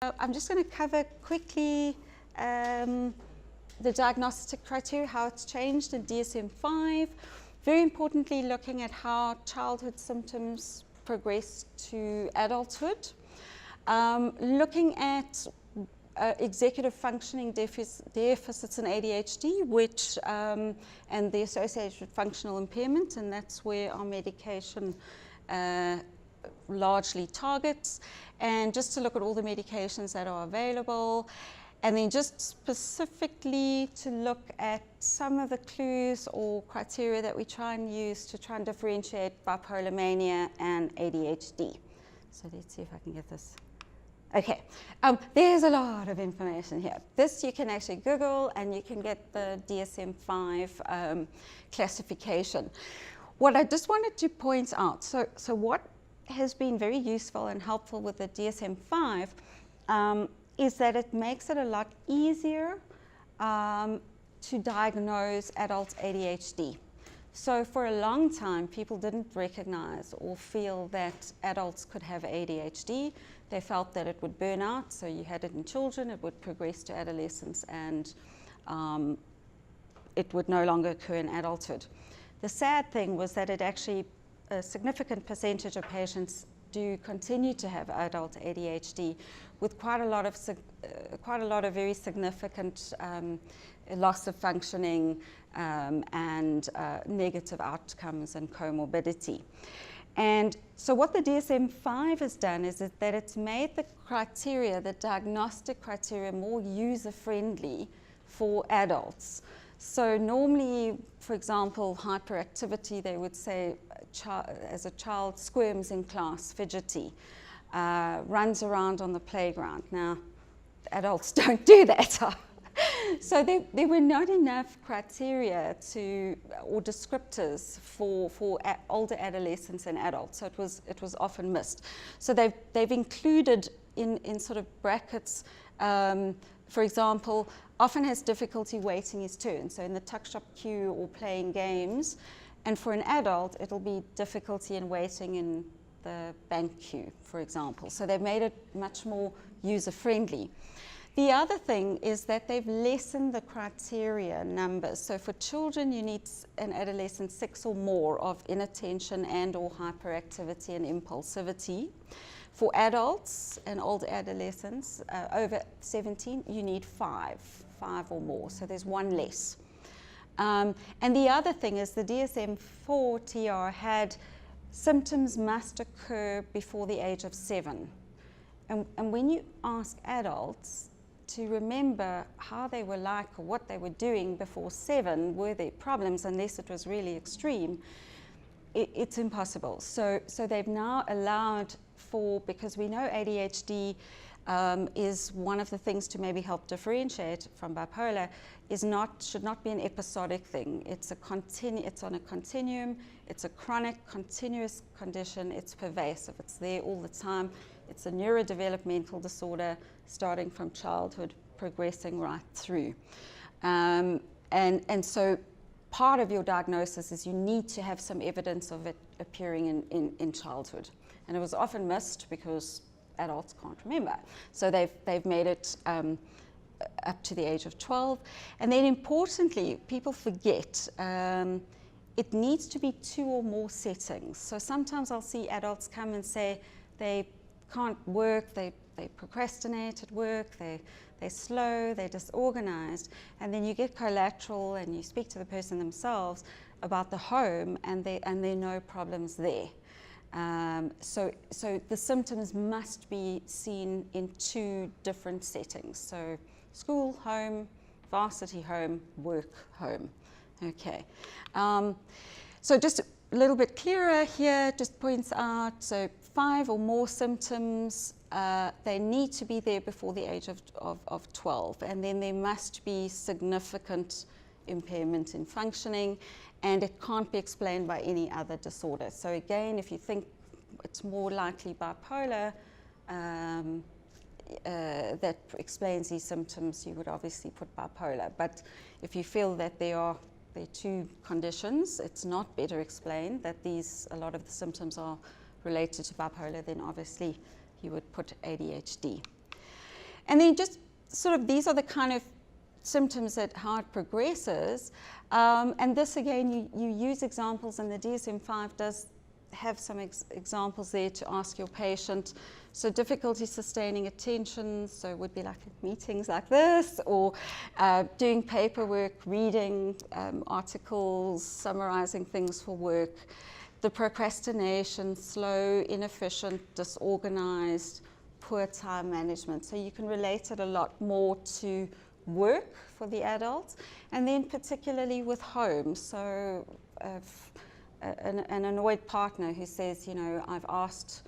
I'm just going to cover quickly the diagnostic criteria, how it's changed in DSM-5. Very importantly, looking at how childhood symptoms progress to adulthood. Looking at executive functioning deficits in ADHD, which and the associated functional impairment, and that's where our medication largely targets, and just to look at all the medications that are available, and then just specifically to look at some of the clues or criteria that we try and use to try and differentiate bipolar mania and ADHD. So let's see if I can get this. Okay, there's a lot of information here. This you can actually Google and you can get the DSM-5 classification. What I just wanted to point out, so what has been very useful and helpful with the DSM-5 is that it makes it a lot easier to diagnose adult ADHD. So for a long time, people didn't recognize or feel that adults could have ADHD. They felt that it would burn out, so you had it in children, it would progress to adolescence, and it would no longer occur in adulthood. The sad thing was that it actually, a significant percentage of patients do continue to have adult ADHD with quite a lot of very significant loss of functioning and negative outcomes and comorbidity. And so what the DSM-5 has done is that it's made the criteria, the diagnostic criteria, more user-friendly for adults. So normally, for example, hyperactivity, they would say as a child squirms in class, fidgety, runs around on the playground. Now, adults don't do that. So there were not enough criteria or descriptors for older adolescents and adults, so it was often missed. So they've included in sort of brackets, for example, often has difficulty waiting his turn, so in the tuck shop queue or playing games, and for an adult it'll be difficulty in waiting in the bank queue, for example. So they've made it much more user-friendly. The other thing is that they've lessened the criteria numbers. So for children, you need an adolescent 6 or more of inattention and or hyperactivity and impulsivity. For adults and older adolescents over 17, you need 5 or more. So there's 1 less. And the other thing is the DSM-4 TR had symptoms must occur before the age of 7. And when you ask adults to remember how they were like or what they were doing before 7, were there problems, unless it was really extreme, it's impossible. So they've now allowed for, because we know ADHD is one of the things to maybe help differentiate from bipolar, should not be an episodic thing. It's on a continuum, it's a chronic, continuous condition, it's pervasive, it's there all the time. It's a neurodevelopmental disorder starting from childhood, progressing right through. And so part of your diagnosis is you need to have some evidence of it appearing in childhood. And it was often missed because adults can't remember. So they've made it up to the age of 12. And then importantly, people forget, it needs to be 2 or more settings. So sometimes I'll see adults come and say they can't work, they procrastinate at work, they're slow, they're disorganized, and then you get collateral and you speak to the person themselves about the home, and there are no problems there. So the symptoms must be seen in 2 different settings. So school, home, varsity home, work, home. Okay. So just a little bit clearer here, just points out, so 5 or more symptoms, they need to be there before the age of 12, and then there must be significant impairment in functioning, and it can't be explained by any other disorder. So again, if you think it's more likely bipolar that explains these symptoms, you would obviously put bipolar. But if you feel that there are 2 conditions, it's not better explained, that a lot of the symptoms are related to bipolar, then obviously you would put ADHD. And then just sort of, these are the kind of symptoms that how it progresses. And this again, you use examples, and the DSM-5 does have some examples there to ask your patient. So difficulty sustaining attention, so it would be like meetings like this, or doing paperwork, reading articles, summarizing things for work. The procrastination, slow, inefficient, disorganized, poor time management. So you can relate it a lot more to work for the adults, and then particularly with home. So an annoyed partner who says, you know, I've asked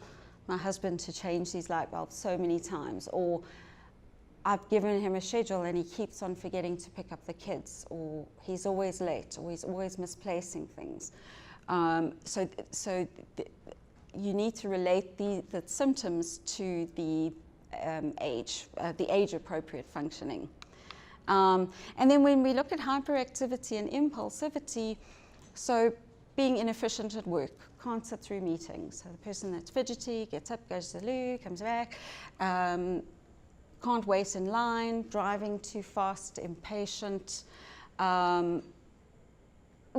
my husband to change these light bulbs so many times, or I've given him a schedule and he keeps on forgetting to pick up the kids, or he's always late, or he's always misplacing things. You need to relate the symptoms to the age-appropriate functioning. And then when we look at hyperactivity and impulsivity, so being inefficient at work, can't sit through meetings. So the person that's fidgety gets up, goes to the loo, comes back, can't wait in line, driving too fast, impatient.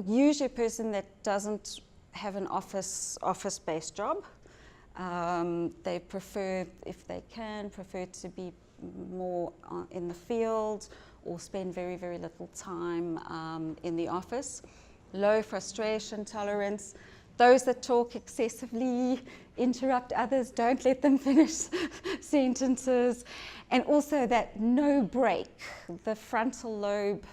Usually a person that doesn't have an office-based job. They prefer, if they can, to be more in the field, or spend very, very little time in the office. Low frustration tolerance. Those that talk excessively, interrupt others, don't let them finish sentences. And also that no break, the frontal lobe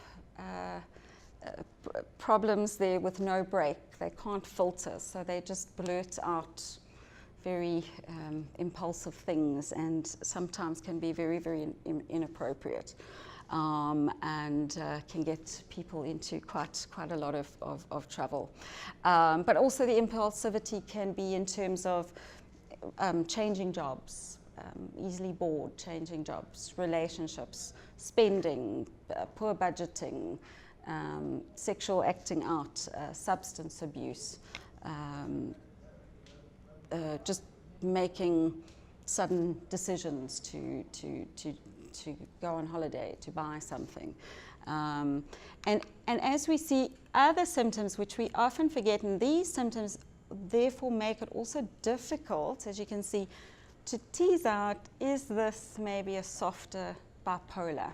problems there with no break. They can't filter, so they just blurt out very impulsive things, and sometimes can be very, very inappropriate, and can get people into quite a lot of trouble. But also the impulsivity can be in terms of changing jobs, easily bored, changing jobs, relationships, spending, poor budgeting, sexual acting out, substance abuse, just making sudden decisions to go on holiday, to buy something. And as we see other symptoms, which we often forget, and these symptoms therefore make it also difficult, as you can see, to tease out, is this maybe a softer bipolar?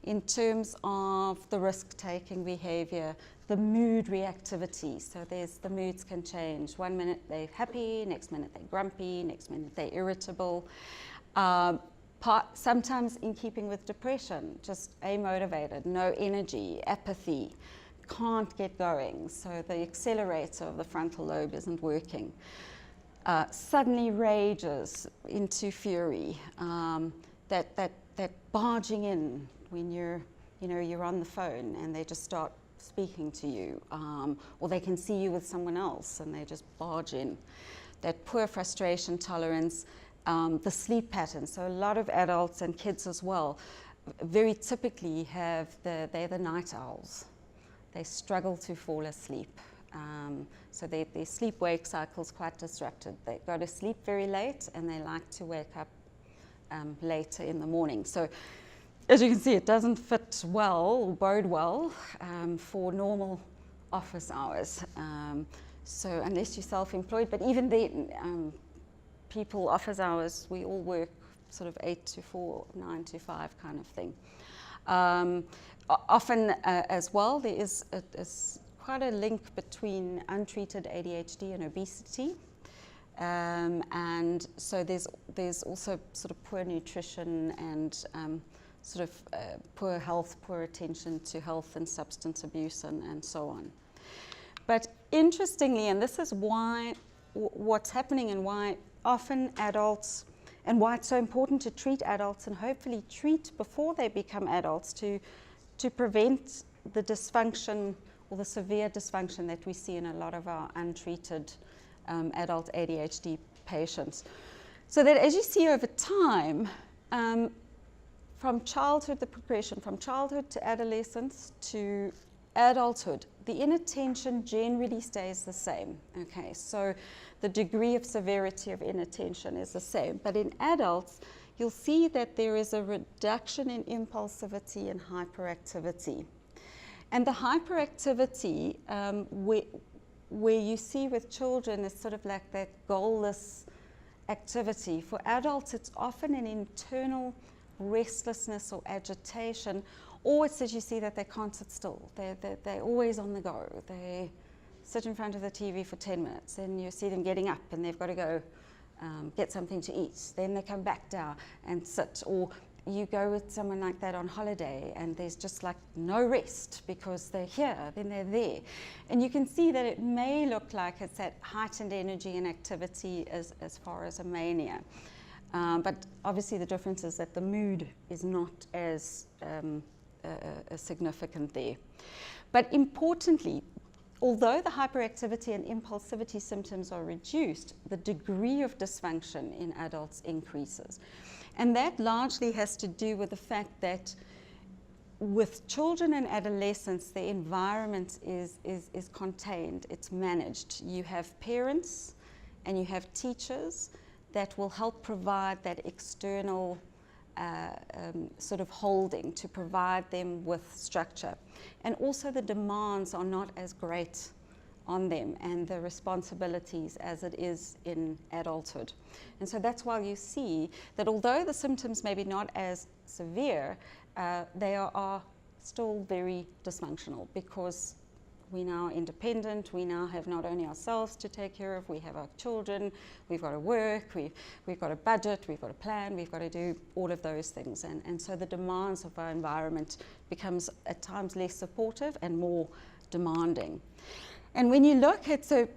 In terms of the risk-taking behavior, the mood reactivity. So the moods can change. One minute they're happy, next minute they're grumpy, next minute they're irritable. Sometimes in keeping with depression, just amotivated, no energy, apathy, can't get going. So the accelerator of the frontal lobe isn't working. Suddenly rages into fury, that barging in when you're on the phone and they just start speaking to you, or they can see you with someone else and they just barge in. That poor frustration tolerance, the sleep pattern. So a lot of adults and kids as well very typically have they're the night owls. They struggle to fall asleep. So their sleep-wake cycle is quite disrupted. They go to sleep very late and they like to wake up later in the morning. So as you can see, it doesn't fit well or bode well for normal office hours. So unless you're self-employed, but even then, office hours, we all work sort of 8 to 4, 9 to 5 kind of thing. Often as well, there is quite a link between untreated ADHD and obesity. And so there's also sort of poor nutrition and sort of poor health, poor attention to health and substance abuse and so on. But interestingly, and this is what's happening and why often adults, and why it's so important to treat adults and hopefully treat before they become adults to prevent the dysfunction or the severe dysfunction that we see in a lot of our untreated adult ADHD patients. So that as you see over time, from childhood, the progression from childhood to adolescence to adulthood, the inattention generally stays the same. Okay, so the degree of severity of inattention is the same. But in adults, you'll see that there is a reduction in impulsivity and hyperactivity. And the hyperactivity, where you see with children, is sort of like that goalless activity. For adults, it's often an internal restlessness or agitation, or it's that you see that they can't sit still. They're always on the go. They sit in front of the TV for 10 minutes, and you see them getting up and they've got to go get something to eat. Then they come back down and sit. Or you go with someone like that on holiday and there's just like no rest because they're here, then they're there. And you can see that it may look like it's that heightened energy and activity as far as a mania. But obviously the difference is that the mood is not as significant there. But importantly, although the hyperactivity and impulsivity symptoms are reduced, the degree of dysfunction in adults increases. And that largely has to do with the fact that with children and adolescents, the environment is contained, it's managed. You have parents and you have teachers that will help provide that external sort of holding to provide them with structure. And also the demands are not as great on them and the responsibilities as it is in adulthood. And so that's why you see that although the symptoms may be not as severe, they are still very dysfunctional, because we're now independent, we now have not only ourselves to take care of, we have our children, we've got to work, we've got a budget, we've got a plan, we've got to do all of those things. And so the demands of our environment becomes at times less supportive and more demanding. And when you look at the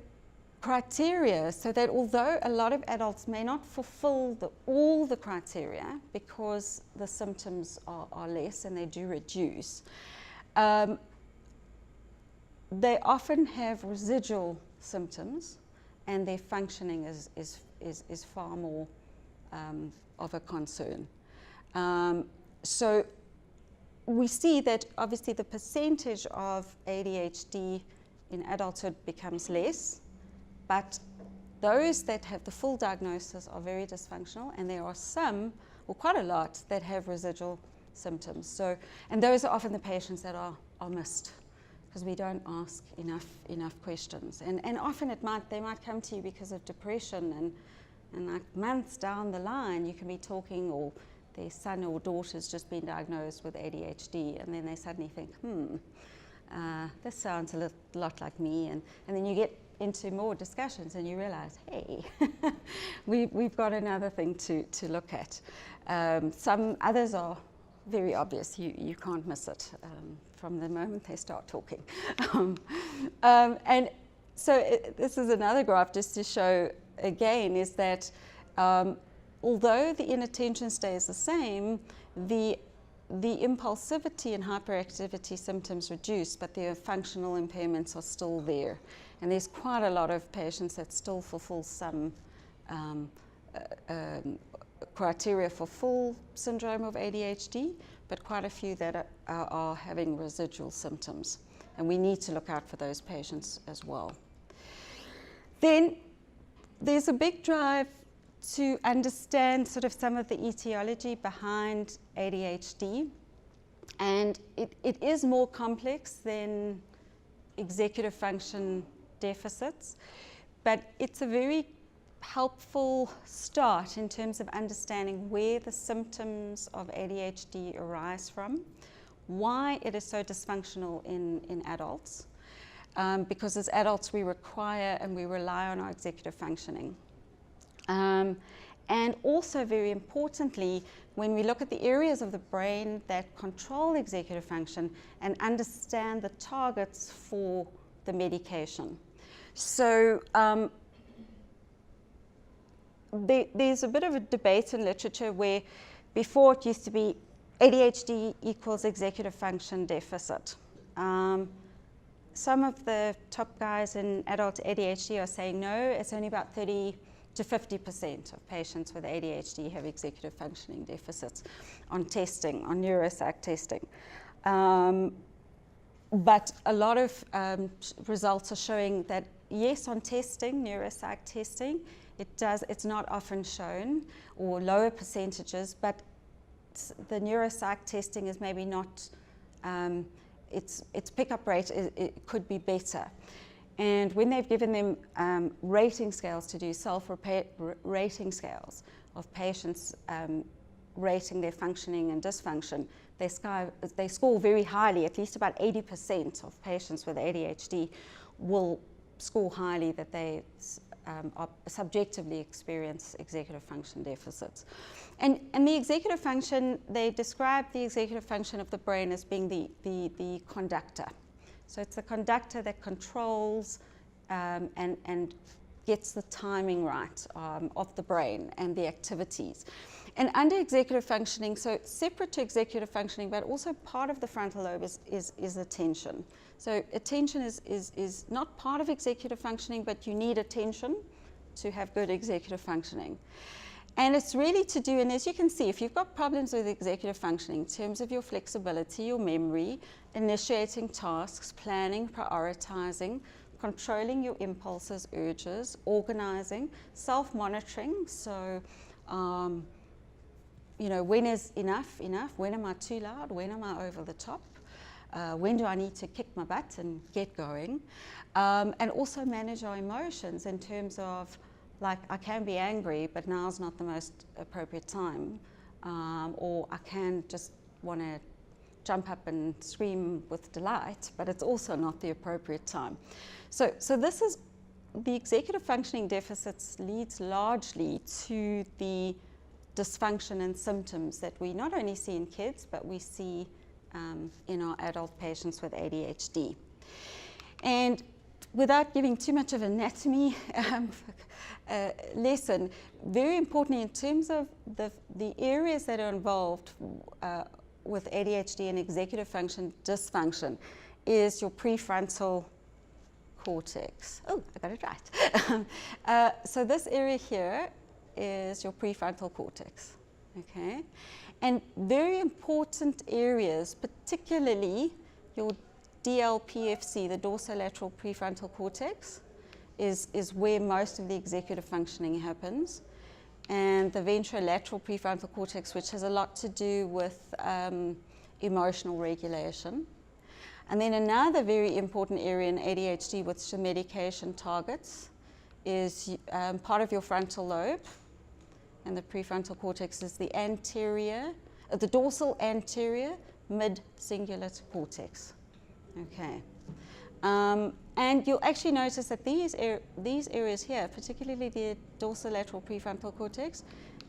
criteria, so that although a lot of adults may not fulfill all the criteria because the symptoms are less and they do reduce, they often have residual symptoms, and their functioning is far more of a concern. So we see that obviously the percentage of ADHD in adulthood becomes less, but those that have the full diagnosis are very dysfunctional, and there are some, or quite a lot, that have residual symptoms. So, and those are often the patients that are missed, because we don't ask enough questions. And often they might come to you because of depression, and like months down the line you can be talking, or their son or daughter's just been diagnosed with ADHD, and then they suddenly think, this sounds a lot like me, and then you get into more discussions and you realize, hey, we've got another thing to look at. Some others are very obvious, you can't miss it from the moment they start talking. And so this is another graph just to show again, is that although the inattention stays the same, the impulsivity and hyperactivity symptoms reduce, but the functional impairments are still there. And there's quite a lot of patients that still fulfill some criteria for full syndrome of ADHD, but quite a few that are having residual symptoms. And we need to look out for those patients as well. Then there's a big drive to understand sort of some of the etiology behind ADHD, and it is more complex than executive function deficits, but it's a very helpful start in terms of understanding where the symptoms of ADHD arise from, why it is so dysfunctional in adults, because as adults we require and we rely on our executive functioning. And also, very importantly, when we look at the areas of the brain that control executive function and understand the targets for the medication. So there's a bit of a debate in literature where before it used to be ADHD equals executive function deficit. Some of the top guys in adult ADHD are saying no, it's only about 30 to 50% of patients with ADHD have executive functioning deficits on testing, on neuropsych testing. But a lot of results are showing that yes, on testing, neuropsych testing, It's not often shown, or lower percentages, but the neuropsych testing is maybe not, its pickup rate it could be better. And when they've given them rating scales to do rating scales of patients rating their functioning and dysfunction, they score very highly. At least about 80% of patients with ADHD will score highly that they subjectively experience executive function deficits. And the executive function, they describe the executive function of the brain as being the conductor. So it's the conductor that controls and gets the timing right of the brain and the activities. And under executive functioning, so separate to executive functioning, but also part of the frontal lobe is attention. So attention is not part of executive functioning, but you need attention to have good executive functioning. And it's really to do, and as you can see, if you've got problems with executive functioning in terms of your flexibility, your memory, initiating tasks, planning, prioritizing, controlling your impulses, urges, organizing, self-monitoring, so when is enough? When am I too loud? When am I over the top? When do I need to kick my butt and get going? And also manage our emotions in terms of, like, I can be angry, but now's not the most appropriate time. Or I can just want to jump up and scream with delight, but it's also not the appropriate time. So this is, the executive functioning deficits leads largely to the dysfunction and symptoms that we not only see in kids, but we see in our adult patients with ADHD. And without giving too much of anatomy lesson, very importantly in terms of the areas that are involved with ADHD and executive function dysfunction is your prefrontal cortex. Oh, I got it right. So this area here is your prefrontal cortex, okay? And very important areas, particularly your DLPFC, the dorsolateral prefrontal cortex, is where most of the executive functioning happens. And the ventrolateral prefrontal cortex, which has a lot to do with emotional regulation. And then another very important area in ADHD, which the medication targets, is part of your frontal lobe. And the prefrontal cortex is the dorsal anterior mid-cingulate cortex. Okay. And you'll actually notice that these areas here, particularly the dorsolateral prefrontal cortex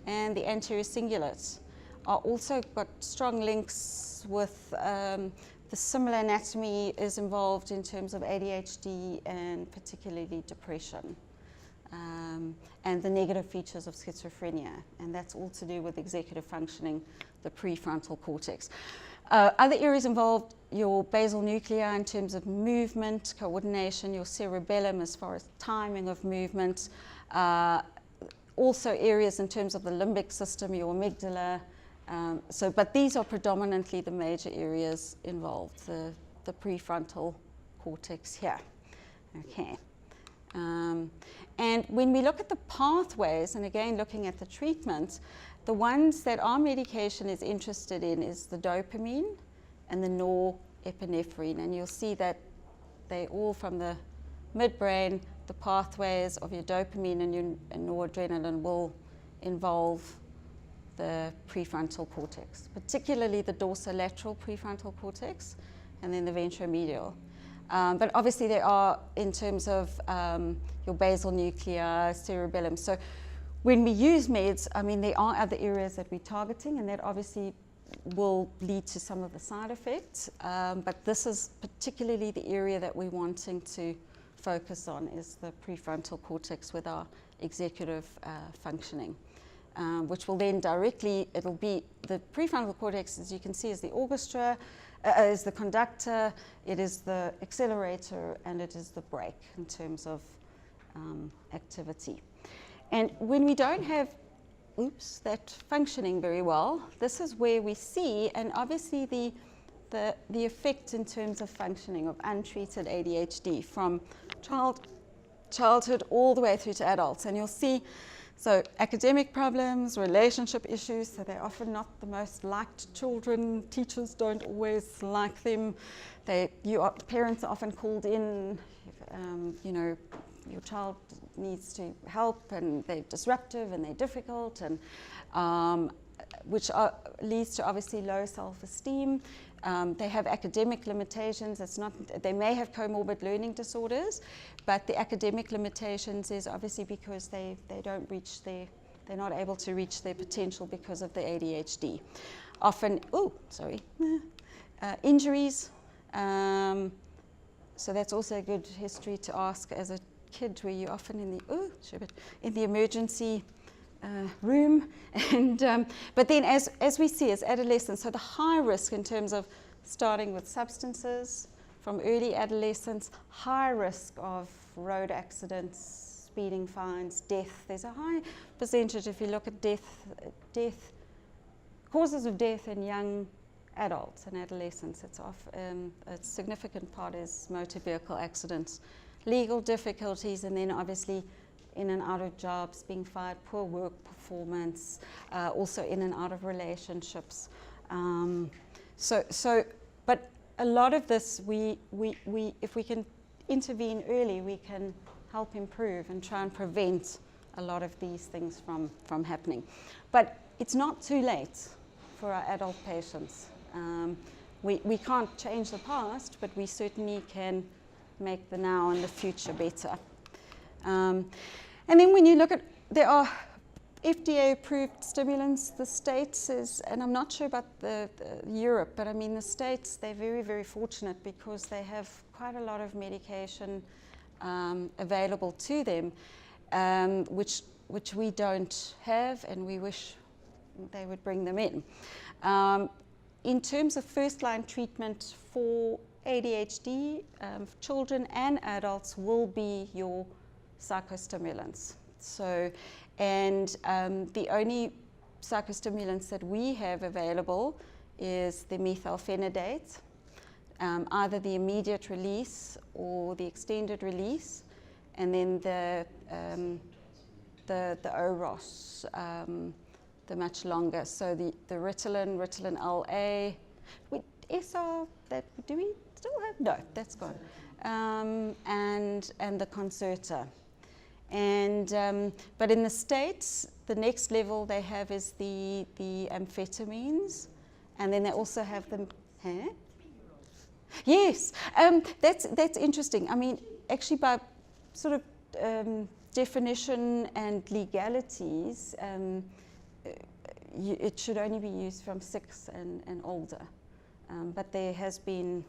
and the anterior cingulates, are also got strong links with the similar anatomy is involved in terms of ADHD and particularly depression. And the negative features of schizophrenia, and that's all to do with executive functioning, the prefrontal cortex. Other areas involved your basal nuclei in terms of movement, coordination, your cerebellum as far as timing of movement, also areas in terms of the limbic system, your amygdala. But these are predominantly the major areas involved, the prefrontal cortex here. Okay. And when we look at the pathways, and again looking at the treatments, the ones that our medication is interested in is the dopamine and the norepinephrine. And you'll see that they all from the midbrain, the pathways of your dopamine and your noradrenaline will involve the prefrontal cortex, particularly the dorsolateral prefrontal cortex and then the ventromedial. But obviously they are in terms of your basal nuclei, cerebellum. So when we use meds, I mean, there are other areas that we're targeting, and that obviously will lead to some of the side effects. But this is particularly the area that we're wanting to focus on, is the prefrontal cortex with our executive functioning, which will then directly, it'll be the prefrontal cortex, as you can see, is the orchestra, is the conductor, it is the accelerator, and it is the brake in terms of activity. And when we don't have that functioning very well, this is where we see, and obviously the effect in terms of functioning of untreated ADHD from childhood all the way through to adults. And you'll see, so academic problems, relationship issues, so they're often not the most liked children. Teachers don't always like them. Parents are often called in, you know, your child needs to help and they're disruptive and they're difficult, and which leads to obviously low self-esteem. They have academic limitations. They may have comorbid learning disorders, but the academic limitations is obviously because they're not able to reach their potential because of the ADHD. Often, injuries. So that's also a good history to ask as a kid, where you're often in the emergency room, and but then as we see as adolescents, so the high risk in terms of starting with substances from early adolescence, high risk of road accidents, speeding fines, death. There's a high percentage if you look at causes of death in young adults and adolescents. It's a significant part is motor vehicle accidents, legal difficulties, and then obviously in and out of jobs, being fired, poor work performance, also in and out of relationships. But a lot of this, if we can intervene early, we can help improve and try and prevent a lot of these things from happening. But it's not too late for our adult patients. We can't change the past, but we certainly can make the now and the future better. And then when you look at, there are FDA-approved stimulants. The States and I'm not sure about the Europe, but I mean the States, they're very, very fortunate because they have quite a lot of medication available to them, which we don't have, and we wish they would bring them in. In terms of first-line treatment for ADHD, children and adults will be your psychostimulants. So, and the only psychostimulants that we have available is the methylphenidate, either the immediate release or the extended release, and then the OROS, the much longer. So the Ritalin LA, do we still have? No, that's gone. And the Concerta. And but in the States, the next level they have is the amphetamines, and then they also have them. Yes, that's interesting. I mean, actually, by sort of definition and legalities, it should only be used from 6 and older. But there has been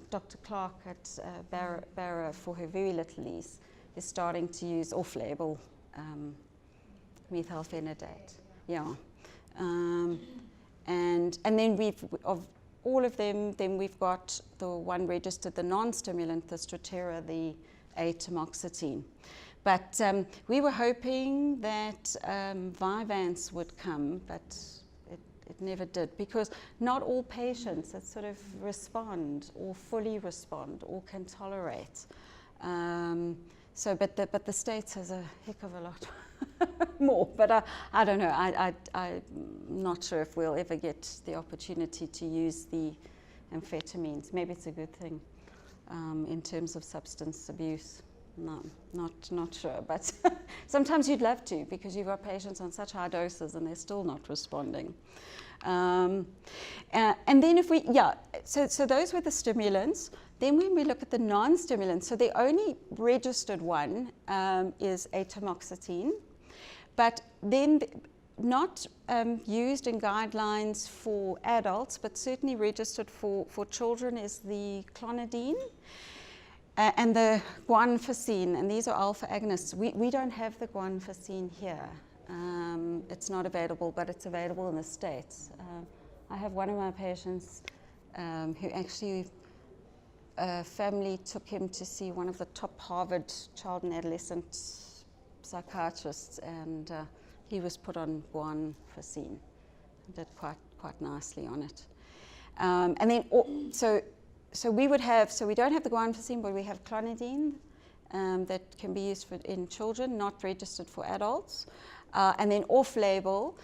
Dr. Clark at Barra, for her very little niece, is starting to use off-label methylphenidate. Yeah, and then of all of them, then we've got the one registered, the non-stimulant, the Strattera, the atamoxetine. But we were hoping that Vyvanse would come, but it never did, because not all patients that sort of respond or fully respond or can tolerate. But the States has a heck of a lot more. But I don't know. I'm not sure if we'll ever get the opportunity to use the amphetamines. Maybe it's a good thing in terms of substance abuse. No, not sure. But sometimes you'd love to, because you've got patients on such high doses and they're still not responding. And then so those were the stimulants. Then when we look at the non-stimulants, so the only registered one is atamoxetine, but then not used in guidelines for adults, but certainly registered for children, is the clonidine and the guanfacine, and these are alpha agonists. We don't have the guanfacine here. It's not available, but it's available in the States. I have one of my patients who actually, family took him to see one of the top Harvard child and adolescent psychiatrists, and he was put on guanfacine. Did quite nicely on it. And then, so we would have, so we don't have the guanfacine, but we have clonidine, that can be used in children, not registered for adults. And then off-label,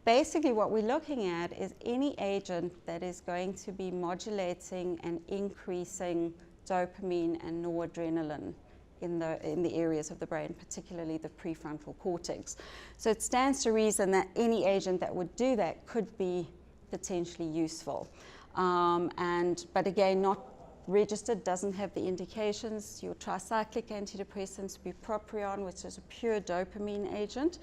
basically what we're looking at is any agent that is going to be modulating and increasing dopamine and noradrenaline in the areas of the brain, particularly the prefrontal cortex. So it stands to reason that any agent that would do that could be potentially useful. But again, not registered, doesn't have the indications. Your tricyclic antidepressants, bupropion, which is a pure dopamine agent.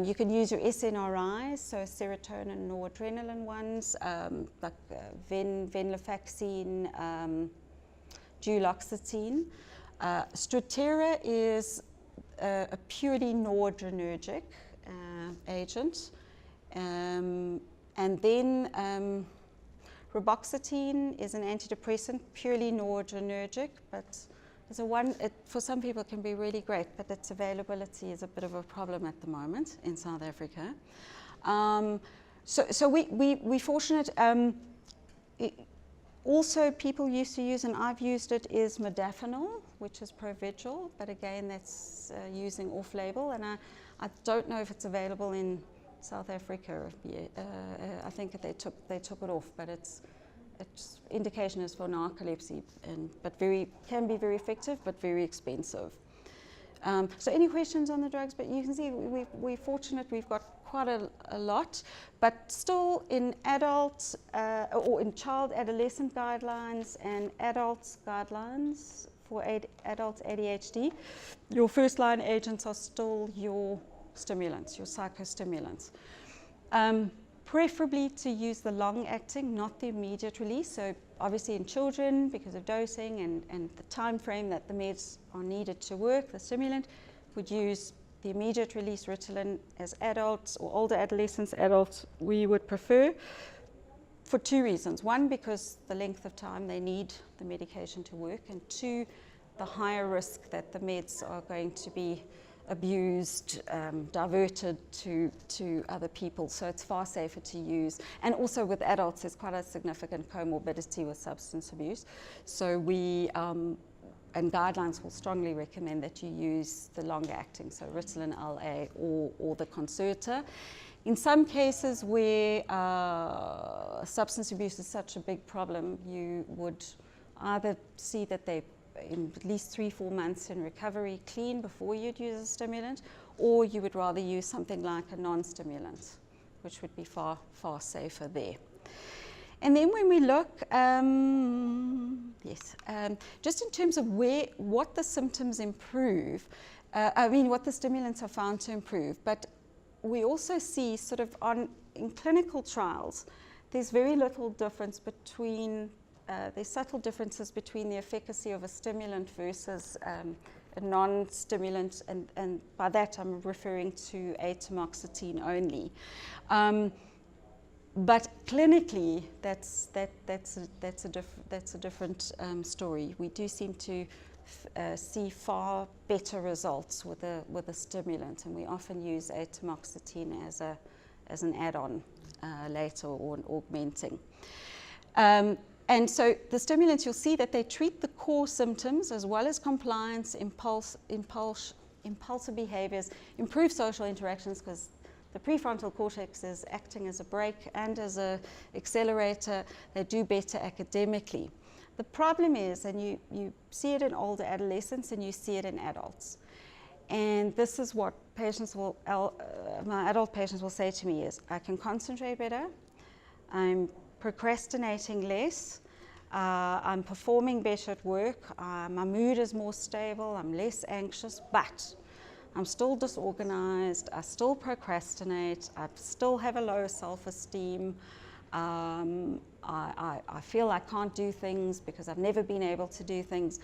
You can use your SNRIs, so serotonin, noradrenaline ones, like venlafaxine, duloxetine. Strattera is a purely noradrenergic agent. And then reboxetine is an antidepressant, purely noradrenergic, but for some people it can be really great, but its availability is a bit of a problem at the moment in South Africa. So we're fortunate. Also, people used to use, and I've used it, is modafinil, which is Provigil, but again, that's using off-label, and I don't know if it's available in South Africa. I think they took it off, but its indication is for narcolepsy, but can be very effective, but very expensive. So any questions on the drugs? But you can see we're fortunate, we've got quite a lot, but still in adult or in child adolescent guidelines and adults guidelines for adult ADHD, your first line agents are still your stimulants, your psychostimulants. Preferably to use the long acting, not the immediate release. So obviously in children, because of dosing and the time frame that the meds are needed to work, the stimulant would use the immediate release Ritalin. As adults or older adolescents, adults, we would prefer for two reasons. One, because the length of time they need the medication to work, and two, the higher risk that the meds are going to be abused, diverted to other people, so it's far safer to use. And also with adults, there's quite a significant comorbidity with substance abuse, so we and guidelines will strongly recommend that you use the long-acting, so Ritalin LA or the Concerta. In some cases where substance abuse is such a big problem, you would either see that they in at least 3-4 months in recovery clean before you'd use a stimulant, or you would rather use something like a non-stimulant, which would be far safer there. And then when we look, just in terms of what the symptoms improve, what the stimulants are found to improve, but we also see sort of in clinical trials, there's very little difference between there's subtle differences between the efficacy of a stimulant versus a non-stimulant, and by that I'm referring to atomoxetine only. But clinically, that's a different story. We do seem to see far better results with a stimulant, and we often use atomoxetine as an add-on later or an augmenting. And so the stimulants, you'll see that they treat the core symptoms as well as compliance, impulsive behaviors, improve social interactions, because the prefrontal cortex is acting as a brake and as an accelerator. They do better academically. The problem is, and you see it in older adolescents and you see it in adults, and this is what my adult patients will say to me is, I can concentrate better, I'm procrastinating less, I'm performing better at work, my mood is more stable, I'm less anxious, but I'm still disorganized, I still procrastinate, I still have a low self-esteem, I feel I can't do things because I've never been able to do things.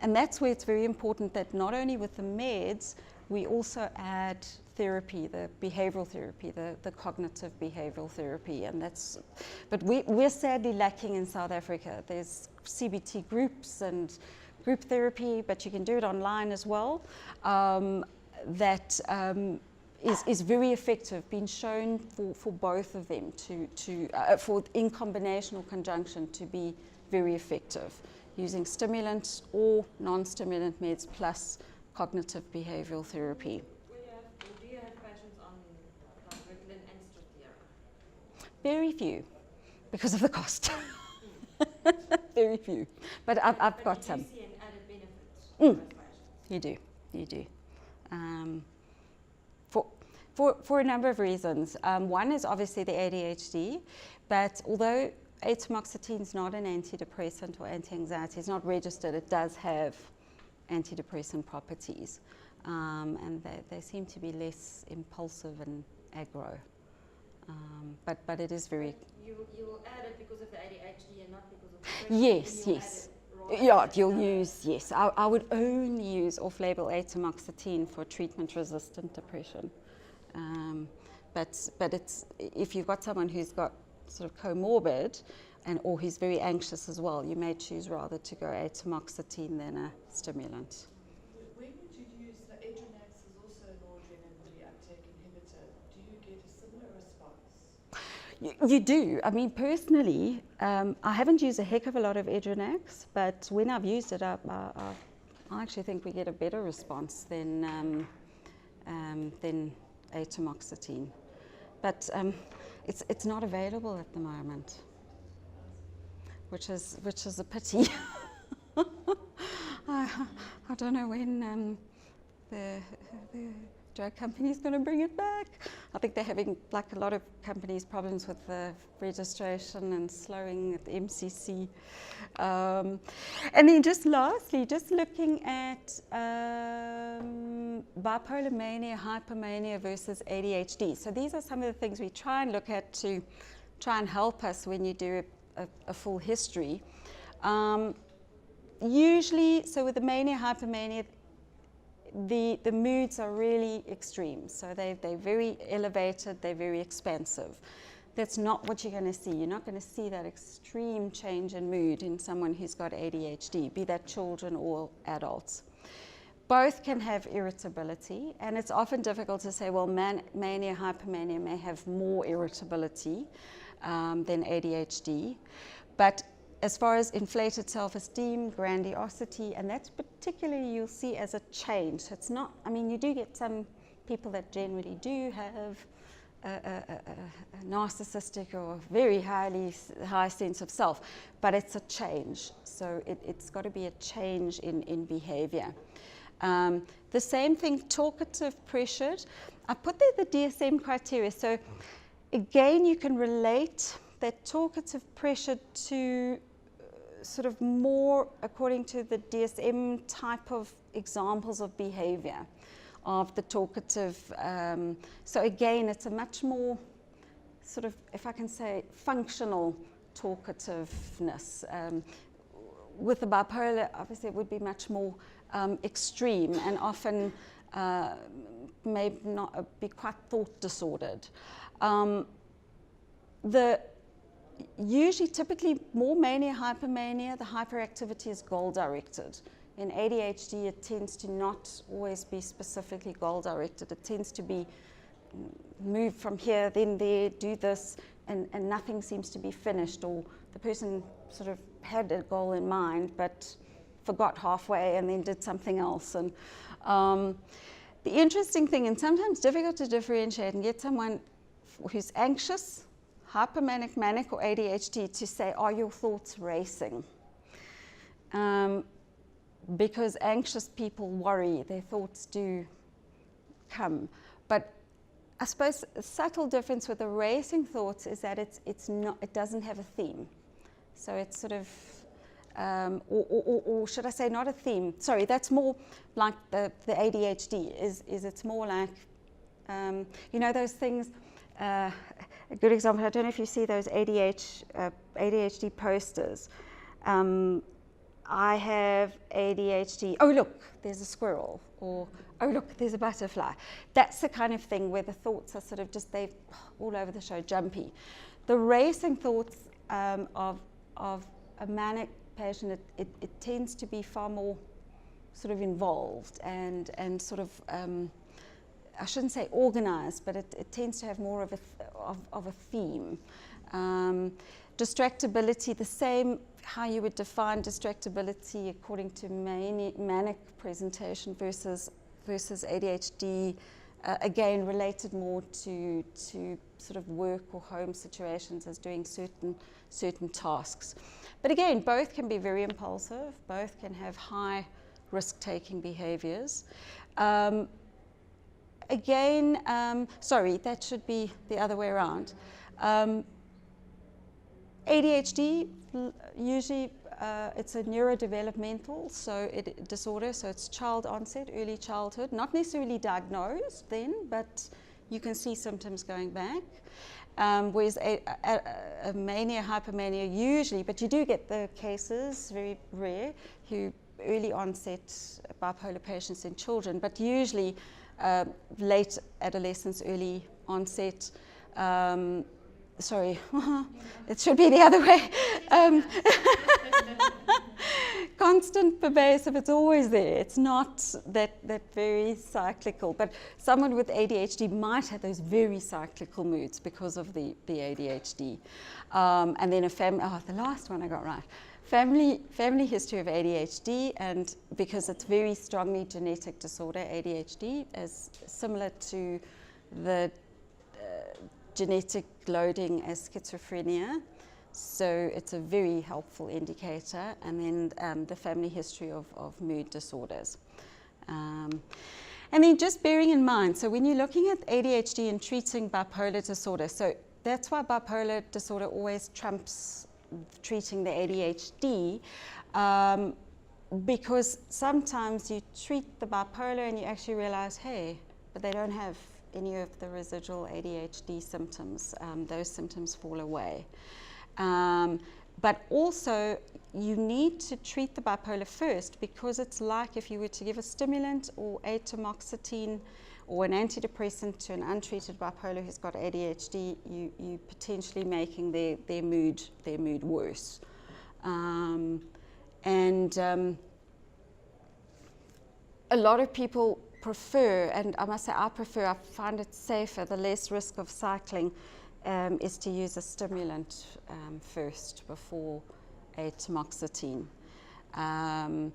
And that's where it's very important that not only with the meds, we also add therapy, the behavioral therapy, the cognitive behavioral therapy, but we're sadly lacking in South Africa. There's CBT groups and group therapy, but you can do it online as well. That is very effective, been shown for both of them for in combination or conjunction to be very effective using stimulant or non-stimulant meds plus cognitive behavioral therapy. Do you have patients on like Ritalin and Strattera? Very few, because of the cost. Very few, but I've got some. You see an added benefit for those patients? You do. For a number of reasons. One is obviously the ADHD, but although atomoxetine is not an antidepressant or anti-anxiety, it's not registered, it does have antidepressant properties. And they seem to be less impulsive and aggro. But it is very... You will add it because of the ADHD and not because of the Yes, depression, yes. Yeah, you'll use, yes. I would only use off-label atomoxetine for treatment-resistant depression. But it's, if you've got someone who's got sort of comorbid or who's very anxious as well, you may choose rather to go atomoxetine than a stimulant. When would you use the Adrenax is also an noradrenaline reuptake inhibitor? Do you get a similar response? You do. I mean, personally, I haven't used a heck of a lot of Adrenax, but when I've used it, I actually think we get a better response than atomoxetine. But it's not available at the moment, which is a pity. I don't know when the drug company is going to bring it back. I think they're having, like a lot of companies, problems with the registration and slowing at the MCC. And then just lastly, just looking at bipolar mania, hypermania versus ADHD. So these are some of the things we try and look at to try and help us when you do a full history. Usually, so with the mania, hypermania, the moods are really extreme. So they're very elevated, they're very expansive. That's not what you're going to see. You're not going to see that extreme change in mood in someone who's got ADHD, be that children or adults. Both can have irritability, and it's often difficult to say, well, mania, hypermania may have more irritability than ADHD. But as far as inflated self-esteem, grandiosity, and that's particularly you'll see as a change. It's not, I mean, you do get some people that generally do have a narcissistic or very high sense of self, but it's a change. So it's got to be a change in behavior. The same thing, talkative, pressured. I put there the DSM criteria. So again, you can relate that talkative, pressured to sort of more according to the DSM type of examples of behavior of the talkative. So again, it's a much more sort of, if I can say, functional talkativeness. With the bipolar, obviously it would be much more extreme and often may not be quite thought disordered. Usually, typically, more mania, hypermania, the hyperactivity is goal-directed. In ADHD, it tends to not always be specifically goal-directed. It tends to be move from here, then there, do this, and nothing seems to be finished, or the person sort of had a goal in mind, but forgot halfway and then did something else. And the interesting thing, and sometimes difficult to differentiate and get someone who's anxious, hypermanic, manic, or ADHD to say, are your thoughts racing? Because anxious people worry, their thoughts do come. But I suppose a subtle difference with the racing thoughts is that it doesn't have a theme. So it's sort of, or should I say not a theme? Sorry, that's more like the ADHD, is it's more like, you know, those things. A good example, I don't know if you see those ADHD posters. I have ADHD, oh look, there's a squirrel, or oh look, there's a butterfly. That's the kind of thing where the thoughts are sort of just, they're all over the show, jumpy. The racing thoughts of a manic patient, it tends to be far more sort of involved and sort of, I shouldn't say organized, but it tends to have more of a theme. Distractibility, the same, how you would define distractibility according to manic presentation versus ADHD, again related more to sort of work or home situations as doing certain tasks. But again, both can be very impulsive, both can have high risk-taking behaviors. Sorry, that should be the other way around. ADHD, usually it's a neurodevelopmental disorder, so it's child onset, early childhood, not necessarily diagnosed then, but you can see symptoms going back. Whereas a mania, hypermania usually, but you do get the cases, very rare, who early onset bipolar patients in children, but usually late adolescence, early onset. Sorry, it should be the other way. Constant, pervasive, it's always there. It's not that very cyclical. But someone with ADHD might have those very cyclical moods because of the ADHD. And then the last one I got right. Family history of ADHD, and because it's very strongly genetic disorder, ADHD, is similar to the genetic loading as schizophrenia, so it's a very helpful indicator. And then the family history of mood disorders. And then just bearing in mind, so when you're looking at ADHD and treating bipolar disorder, so that's why bipolar disorder always trumps treating the ADHD, because sometimes you treat the bipolar and you actually realize, hey, but they don't have any of the residual ADHD symptoms. Those symptoms fall away. But also, you need to treat the bipolar first, because it's like if you were to give a stimulant or atamoxetine or an antidepressant to an untreated bipolar who's got ADHD, you potentially making their mood worse. A lot of people prefer, and I must say I find it safer, the less risk of cycling is to use a stimulant first before a tamoxetine. And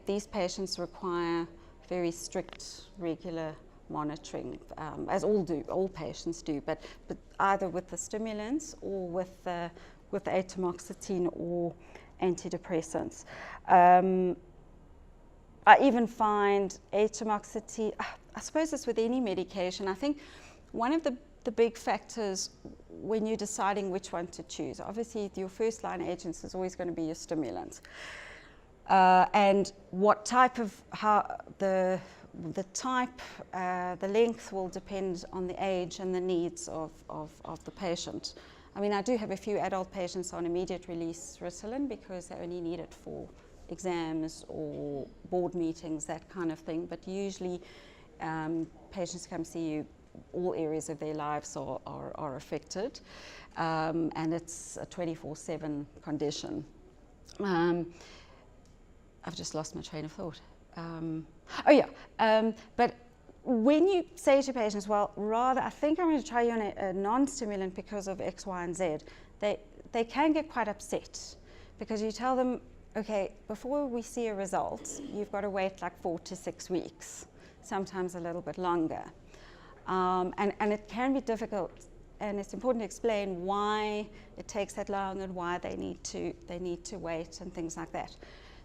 these patients require very strict, regular monitoring, as all patients do, but either with the stimulants or with atamoxetine or antidepressants. I even find atamoxetine, I suppose it's with any medication, I think one of the big factors when you're deciding which one to choose, obviously your first line agents is always going to be your stimulants. And what type of, the length will depend on the age and the needs of the patient. I mean, I do have a few adult patients on immediate release Ritalin because they only need it for exams or board meetings, that kind of thing. But usually patients come see you, all areas of their lives are affected, and it's a 24/7 condition. I've just lost my train of thought. But when you say to patients, well, rather, I think I'm going to try you on a non-stimulant because of X, Y, and Z, they can get quite upset because you tell them, okay, before we see a result, you've got to wait like 4 to 6 weeks, sometimes a little bit longer. And it can be difficult, and it's important to explain why it takes that long and why they need to wait and things like that.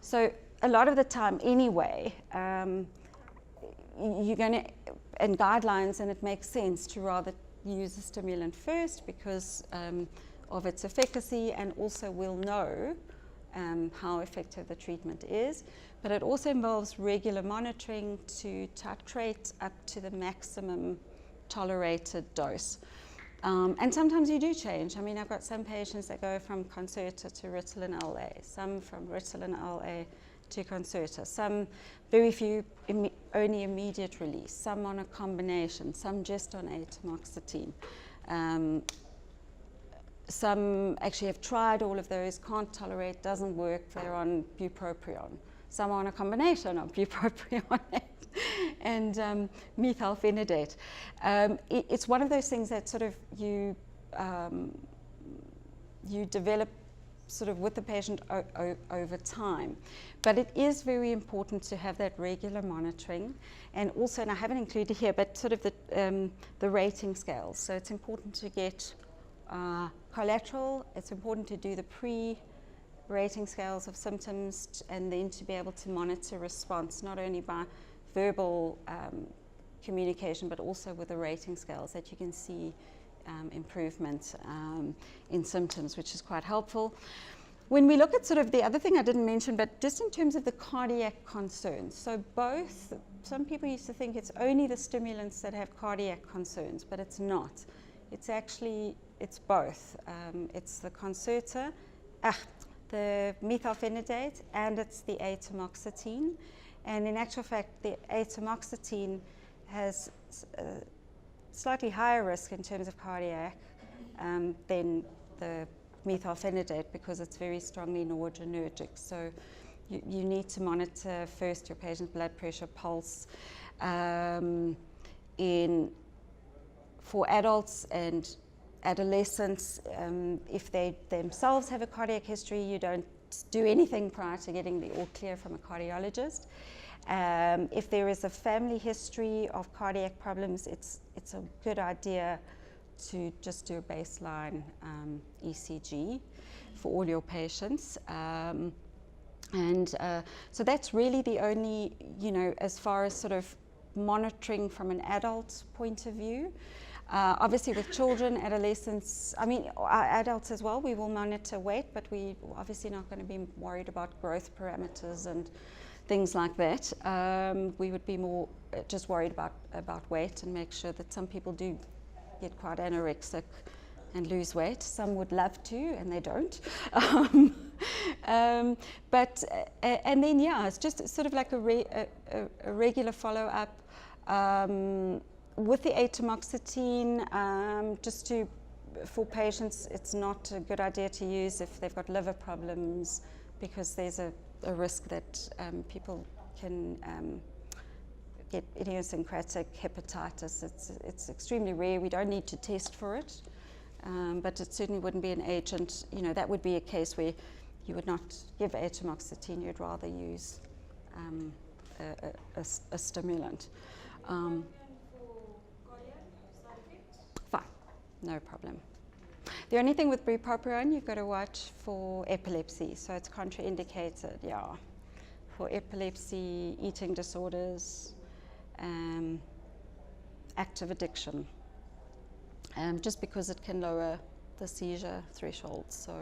So a lot of the time anyway, you're going to, and guidelines, and it makes sense to rather use a stimulant first because of its efficacy, and also we'll know how effective the treatment is. But it also involves regular monitoring to titrate up to the maximum tolerated dose. And sometimes you do change. I mean, I've got some patients that go from Concerta to Ritalin LA, some from Ritalin LA to Concerta, some very few only immediate release, some on a combination, some just on atamoxetine. Some actually have tried all of those, can't tolerate, doesn't work, they're on bupropion. Some are on a combination of bupropion and methylphenidate. It's one of those things that sort of you develop sort of with the patient over time. But it is very important to have that regular monitoring, and also, and I haven't included here, but sort of the rating scales. So it's important to get collateral, it's important to do the pre-rating scales of symptoms, and then to be able to monitor response, not only by verbal communication, but also with the rating scales, that you can see improvement in symptoms, which is quite helpful. When we look at sort of the other thing I didn't mention, but just in terms of the cardiac concerns, so both, some people used to think it's only the stimulants that have cardiac concerns, but it's not. It's actually, it's both. It's the concerta, the methylphenidate, and it's the atomoxetine. And in actual fact, the atomoxetine has slightly higher risk in terms of cardiac than the methylphenidate, because it's very strongly noradrenergic. So you need to monitor first your patient's blood pressure, pulse. For adults and adolescents, if they themselves have a cardiac history, you don't do anything prior to getting the all clear from a cardiologist. If there is a family history of cardiac problems, it's a good idea to just do a baseline ECG for all your patients. So that's really the only, as far as sort of monitoring from an adult point of view. Obviously with children, adolescents, adults as well, we will monitor weight, but we obviously not going to be worried about growth parameters and things like that. We would be more just worried about weight, and make sure that some people do get quite anorexic and lose weight. Some would love to, and they don't. And then, it's just sort of like a regular follow-up. With the atomoxetine, for patients, it's not a good idea to use if they've got liver problems, because there's a risk that people can get idiosyncratic hepatitis. It's extremely rare. We don't need to test for it, but it certainly wouldn't be an agent. That would be a case where you would not give atomoxetine. You'd rather use a stimulant. Fine, no problem. The only thing with bupropion, you've got to watch for epilepsy, so it's contraindicated, for epilepsy, eating disorders, active addiction, just because it can lower the seizure threshold. So